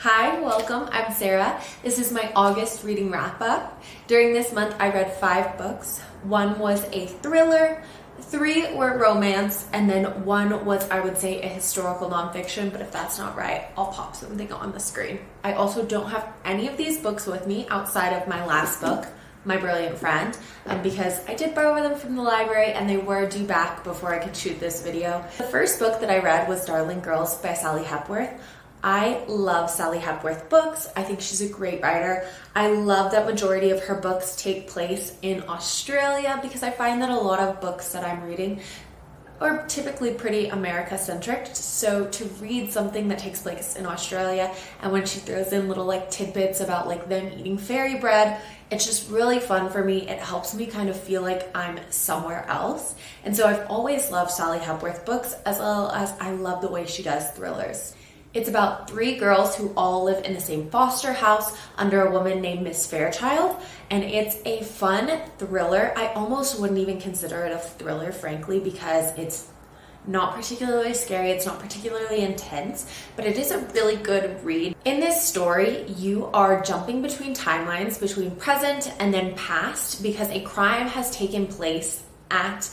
Hi, welcome. I'm Sarah. This is my August reading wrap up. During this month, I read 5 books. 1 was a thriller, 3 were romance, and then 1 was, I would say, a historical nonfiction, but if that's not right, I'll pop something on the screen. I also don't have any of these books with me outside of my last book, My Brilliant Friend, because I did borrow them from the library and they were due back before I could shoot this video. The first book that I read was Darling Girls by Ali Hepworth. I love Sally Hepworth books. I think she's a great writer. I love that majority of her books take place in Australia because I find that a lot of books that I'm reading are typically pretty America-centric. So to read something that takes place in Australia, and when she throws in little like tidbits about like them eating fairy bread, it's just really fun for me. It helps me kind of feel like I'm somewhere else. And so I've always loved Sally Hepworth books, as well as I love the way she does thrillers. It's about 3 girls who all live in the same foster house under a woman named Miss Fairchild, and it's a fun thriller. I almost wouldn't even consider it a thriller, frankly, because it's not particularly scary, it's not particularly intense, but it is a really good read. In this story, you are jumping between timelines, between present and then past, because a crime has taken place at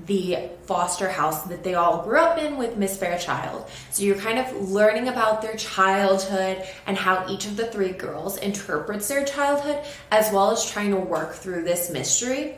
the foster house that they all grew up in with Miss Fairchild. So you're kind of learning about their childhood and how each of the 3 girls interprets their childhood, as well as trying to work through this mystery.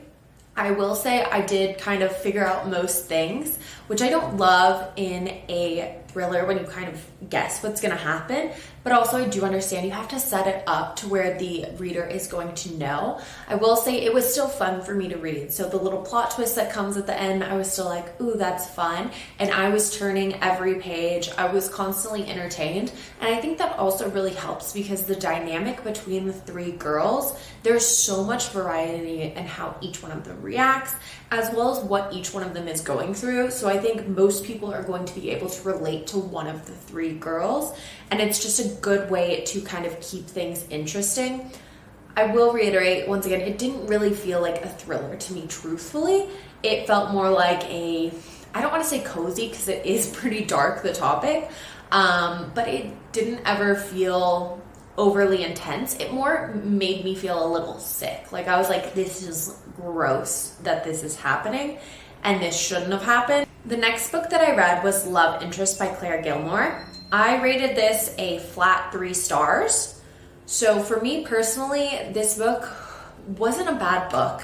I will say I did kind of figure out most things, which I don't love in a thriller when you kind of guess what's going to happen, but also I do understand you have to set it up to where the reader is going to know. I will say it was still fun for me to read. So the little plot twist that comes at the end, I was still like, ooh, that's fun. And I was turning every page. I was constantly entertained. And I think that also really helps because the dynamic between the 3 girls, there's so much variety in how each one of them reacts, as well as what each one of them is going through. So I think most people are going to be able to relate to one of the 3 girls, and it's just a good way to kind of keep things interesting. I will reiterate once again, it didn't really feel like a thriller to me, truthfully. It felt more like I don't want to say cozy because it is pretty dark, the topic, but it didn't ever feel overly intense. It more made me feel a little sick. Like I was like, this is gross that this is happening and this shouldn't have happened. The next book that I read was Love Interest by Clare Gilmore. I rated this a flat 3 stars. So for me personally, this book wasn't a bad book.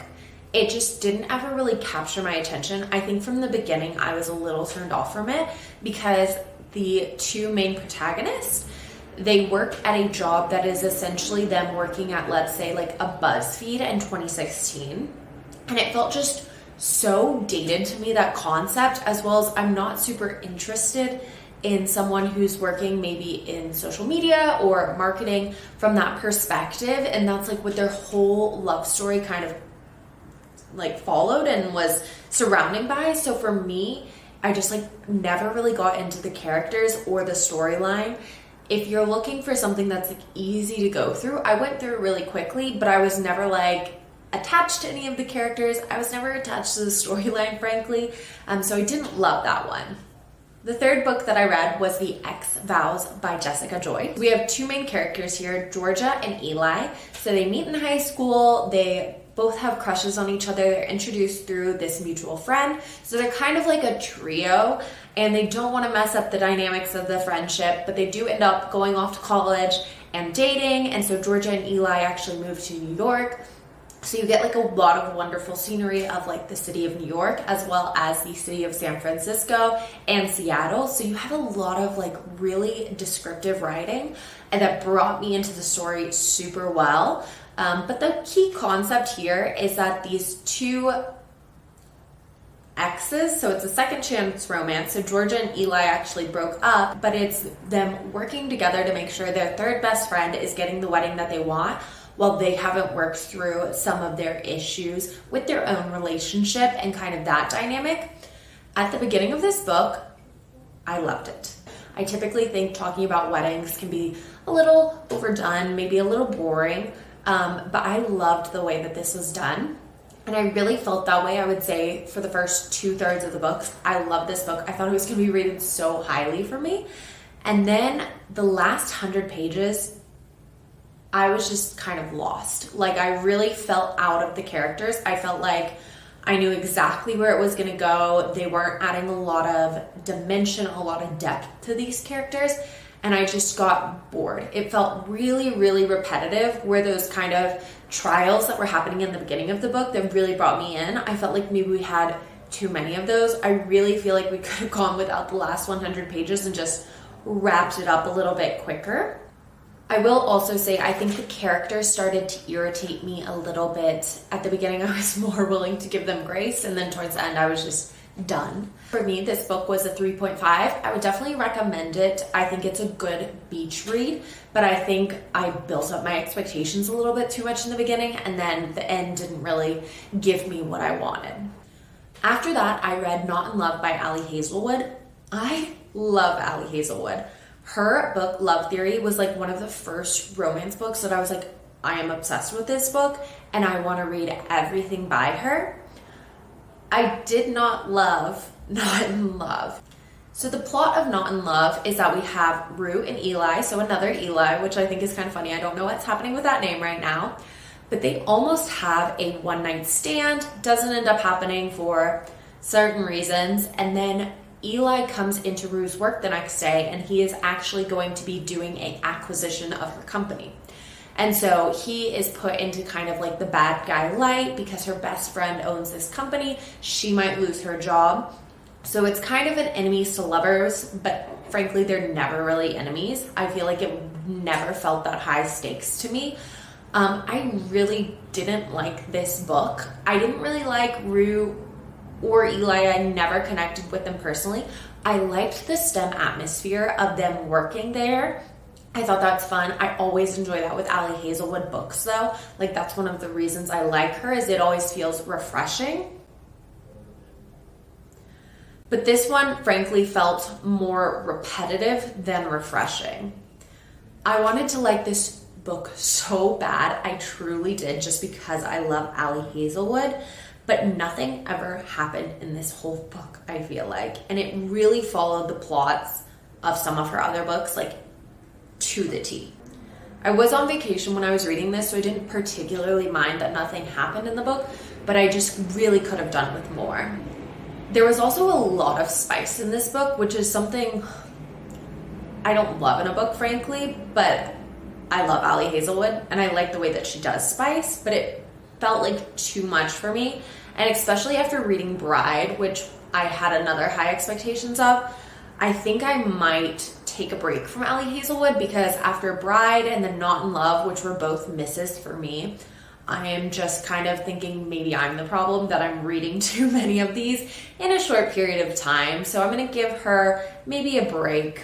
It just didn't ever really capture my attention. I think from the beginning I was a little turned off from it because the 2 main protagonists, they work at a job that is essentially them working at, let's say, like a BuzzFeed in 2016. And it felt just so dated to me, that concept, as well as I'm not super interested in someone who's working maybe in social media or marketing from that perspective. And that's like what their whole love story kind of like followed and was surrounding by. So for me, I just like never really got into the characters or the storyline. If you're looking for something that's like easy to go through, I went through it really quickly, but I was never like attached to any of the characters. I was never attached to the storyline, frankly. So I didn't love that one. The third book that I read was The Vows by Jessica Joyce. We have 2 main characters here, Georgia and Eli. So they meet in high school. They both have crushes on each other. They're introduced through this mutual friend. So they're kind of like a trio, and they don't want to mess up the dynamics of the friendship, but they do end up going off to college and dating. And so Georgia and Eli actually move to New York. So you get like a lot of wonderful scenery of like the city of New York, as well as the city of San Francisco and Seattle. So you have a lot of like really descriptive writing, and that brought me into the story super well. But the key concept here is that these 2 exes, so it's a second chance romance. So Georgia and Eli actually broke up, but it's them working together to make sure their 3rd best friend is getting the wedding that they want, while they haven't worked through some of their issues with their own relationship and kind of that dynamic. At the beginning of this book, I loved it. I typically think talking about weddings can be a little overdone, maybe a little boring, but I loved the way that this was done. And I really felt that way, I would say, for the first 2/3 of the book. I love this book. I thought it was going to be rated so highly for me. And then the last 100 pages, I was just kind of lost. Like, I really felt out of the characters. I felt like I knew exactly where it was going to go. They weren't adding a lot of dimension, a lot of depth to these characters. And I just got bored. It felt really, really repetitive, where those kind of trials that were happening in the beginning of the book that really brought me in, I felt like maybe we had too many of those. I really feel like we could have gone without the last 100 pages and just wrapped it up a little bit quicker. I will also say I think the characters started to irritate me a little bit. At the beginning, I was more willing to give them grace, and then towards the end, I was just done. For me, this book was a 3.5. I would definitely recommend it. I think it's a good beach read, but I think I built up my expectations a little bit too much in the beginning, and then the end didn't really give me what I wanted. After that, I read Not in Love by Ali Hazelwood. I love Ali Hazelwood. Her book, Love Theory, was like one of the first romance books that I was like, I am obsessed with this book and I want to read everything by her. I did not love Not in Love. So the plot of Not in Love is that we have Rue and Eli, so another Eli, which I think is kind of funny. I don't know what's happening with that name right now, but they almost have a one-night stand. Doesn't end up happening for certain reasons, and then Eli comes into Rue's work the next day, and he is actually going to be doing an acquisition of her company. And so he is put into kind of like the bad guy light because her best friend owns this company. She might lose her job. So it's kind of an enemies to lovers, but frankly, they're never really enemies. I feel like it never felt that high stakes to me. I really didn't like this book. I didn't really like Rue or Eli. I never connected with them personally. I liked the STEM atmosphere of them working there. I thought that's fun. I always enjoy that with Ali Hazelwood books though. Like, that's one of the reasons I like her, is it always feels refreshing. But this one frankly felt more repetitive than refreshing. I wanted to like this book so bad. I truly did, just because I love Ali Hazelwood. But nothing ever happened in this whole book, I feel like. And it really followed the plots of some of her other books, like, to the T. I was on vacation when I was reading this, so I didn't particularly mind that nothing happened in the book, but I just really could have done with more. There was also a lot of spice in this book, which is something I don't love in a book, frankly, but I love Ali Hazelwood, and I like the way that she does spice, but it felt like too much for me. And especially after reading Bride, which I had another high expectations of, I think I might take a break from Ali Hazelwood, because after Bride and then Not in Love, which were both misses for me, I am just kind of thinking maybe I'm the problem, that I'm reading too many of these in a short period of time. So I'm going to give her maybe a break.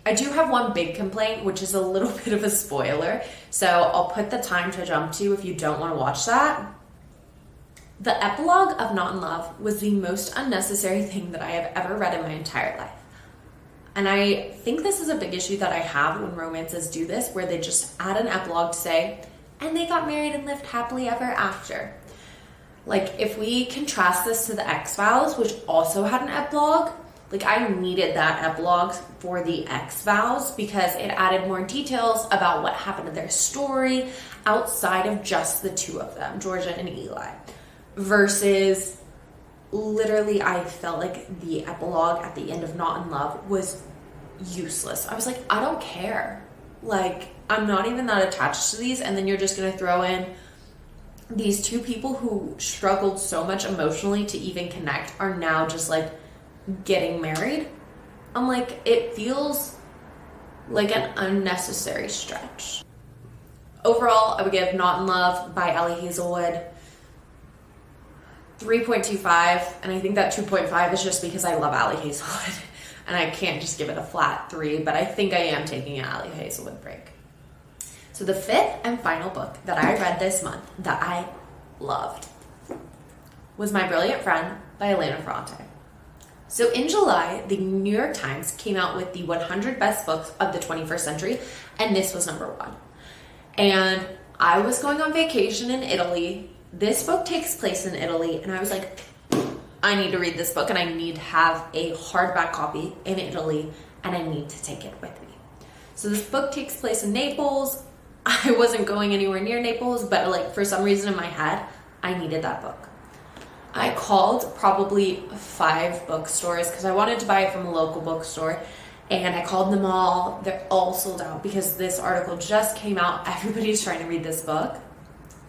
I do have one big complaint, which is a little bit of a spoiler, so I'll put the time to jump to if you don't want to watch that. The epilogue of Not in Love was the most unnecessary thing that I have ever read in my entire life. And I think this is a big issue that I have when romances do this, where they just add an epilogue to say, and they got married and lived happily ever after. Like, if we contrast this to the Vows, which also had an epilogue, like, I needed that epilogue for the Vows because it added more details about what happened to their story outside of just the two of them, Georgia and Eli. Versus, literally, I felt like the epilogue at the end of Not in Love was useless. I was like, I don't care. Like, I'm not even that attached to these, and then you're just going to throw in these two people who struggled so much emotionally to even connect are now just, like, getting married. I'm like, it feels like an unnecessary stretch. Overall, I would give Not in Love by Ali Hazelwood 3.25, and I think that 2.5 is just because I love Ali Hazelwood and I can't just give it a flat 3, but I think I am taking an Ali Hazelwood break. So the fifth and final book that I read this month that I loved was My Brilliant Friend by Elena Ferrante. So in July, the New York Times came out with the 100 best books of the 21st century, and this was number 1. And I was going on vacation in Italy. This book takes place in Italy, and I was like, I need to read this book, and I need to have a hardback copy in Italy, and I need to take it with me. So this book takes place in Naples. I wasn't going anywhere near Naples, but like for some reason in my head, I needed that book. I called probably 5 bookstores because I wanted to buy it from a local bookstore, and I called them all. They're all sold out because this article just came out. Everybody's trying to read this book,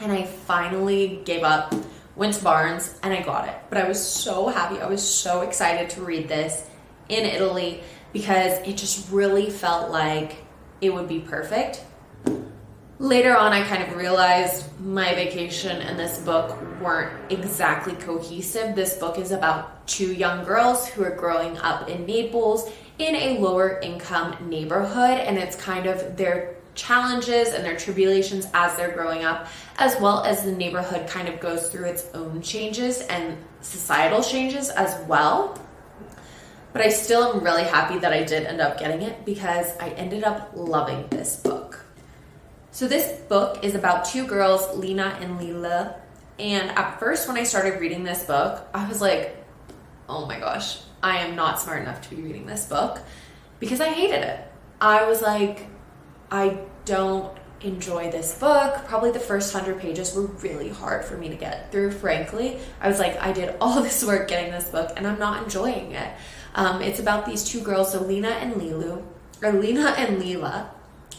and I finally gave up, went to Barnes, and I got it. But I was so happy. I was so excited to read this in Italy because it just really felt like it would be perfect. Later on, I kind of realized my vacation and this book weren't exactly cohesive. This book is about 2 young girls who are growing up in Naples in a lower income neighborhood, and it's kind of their challenges and their tribulations as they're growing up, as well as the neighborhood kind of goes through its own changes and societal changes as well. But I still am really happy that I did end up getting it because I ended up loving this book. So this book is about 2 girls, Lena and Lila. And at first when I started reading this book, I was like, oh my gosh, I am not smart enough to be reading this book because I hated it. I was like, I don't enjoy this book. Probably the first 100 pages were really hard for me to get through, frankly. I was like, I did all this work getting this book and I'm not enjoying it. It's about these 2 girls, so Lena and Lila,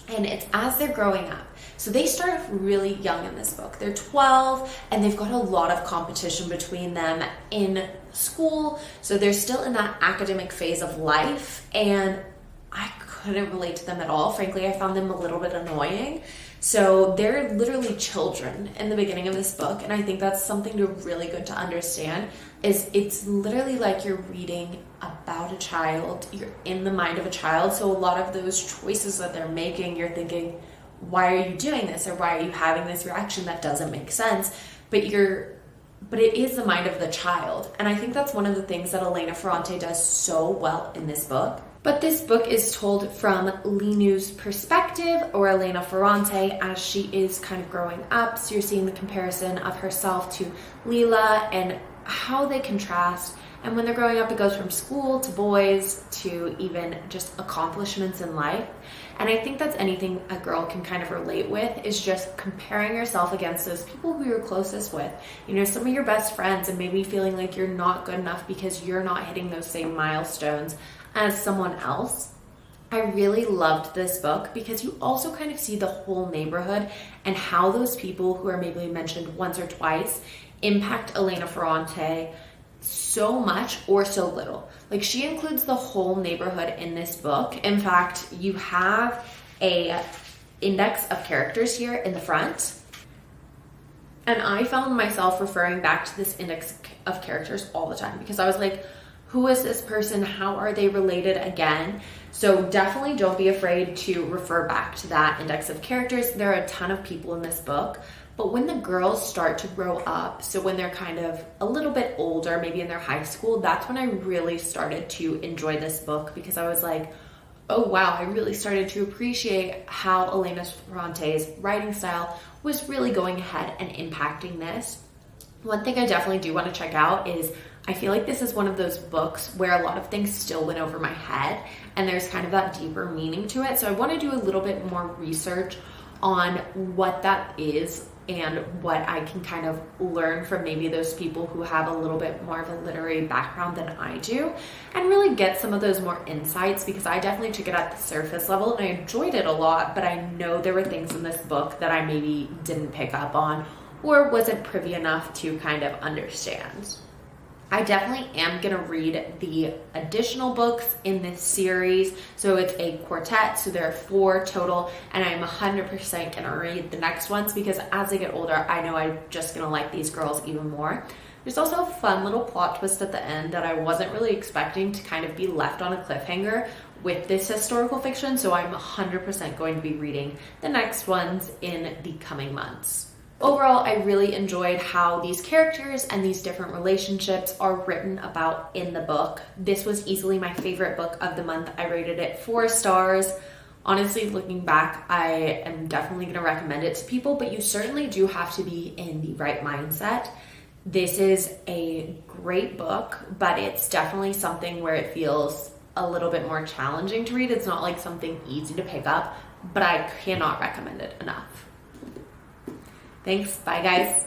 and it's as they're growing up. So they start off really young in this book. They're 12 and they've got a lot of competition between them in school. So they're still in that academic phase of life, and I couldn't relate to them at all. Frankly, I found them a little bit annoying. So they're literally children in the beginning of this book, and I think that's something really good to understand, is it's literally like you're reading about a child. You're in the mind of a child, so a lot of those choices that they're making, you're thinking, why are you doing this? Or why are you having this reaction that doesn't make sense? But it is the mind of the child. And I think that's one of the things that Elena Ferrante does so well in this book. But this book is told from Linu's perspective, or Elena Ferrante, as she is kind of growing up. So you're seeing the comparison of herself to Lila and how they contrast. And when they're growing up, it goes from school to boys to even just accomplishments in life. And I think that's anything a girl can kind of relate with, is just comparing yourself against those people who you're closest with. You know, some of your best friends, and maybe feeling like you're not good enough because you're not hitting those same milestones as someone else. I really loved this book because you also kind of see the whole neighborhood and how those people who are maybe mentioned once or twice impact Elena Ferrante so much or so little. Like, she includes the whole neighborhood in this book. In fact, you have a index of characters here in the front, and I found myself referring back to this index of characters all the time because I was like, who is this person? How are they related again? So definitely don't be afraid to refer back to that index of characters. There are a ton of people in this book. But when the girls start to grow up, so when they're kind of a little bit older, maybe in their high school, that's when I really started to enjoy this book because I was like, oh wow, I really started to appreciate how Elena Ferrante's writing style was really going ahead and impacting this. One thing I definitely do want to check out is I feel like this is one of those books where a lot of things still went over my head and there's kind of that deeper meaning to it. So I want to do a little bit more research on what that is and what I can kind of learn from maybe those people who have a little bit more of a literary background than I do, and really get some of those more insights, because I definitely took it at the surface level and I enjoyed it a lot, but I know there were things in this book that I maybe didn't pick up on or wasn't privy enough to kind of understand. I definitely am going to read the additional books in this series. So it's a quartet, so there are 4 total, and I'm 100% going to read the next ones because as I get older, I know I'm just going to like these girls even more. There's also a fun little plot twist at the end that I wasn't really expecting to kind of be left on a cliffhanger with this historical fiction, so I'm 100% going to be reading the next ones in the coming months. Overall, I really enjoyed how these characters and these different relationships are written about in the book. This was easily my favorite book of the month. I rated it 4 stars. Honestly, looking back, I am definitely going to recommend it to people, but you certainly do have to be in the right mindset. This is a great book, but it's definitely something where it feels a little bit more challenging to read. It's not like something easy to pick up, but I cannot recommend it enough. Thanks. Bye, guys.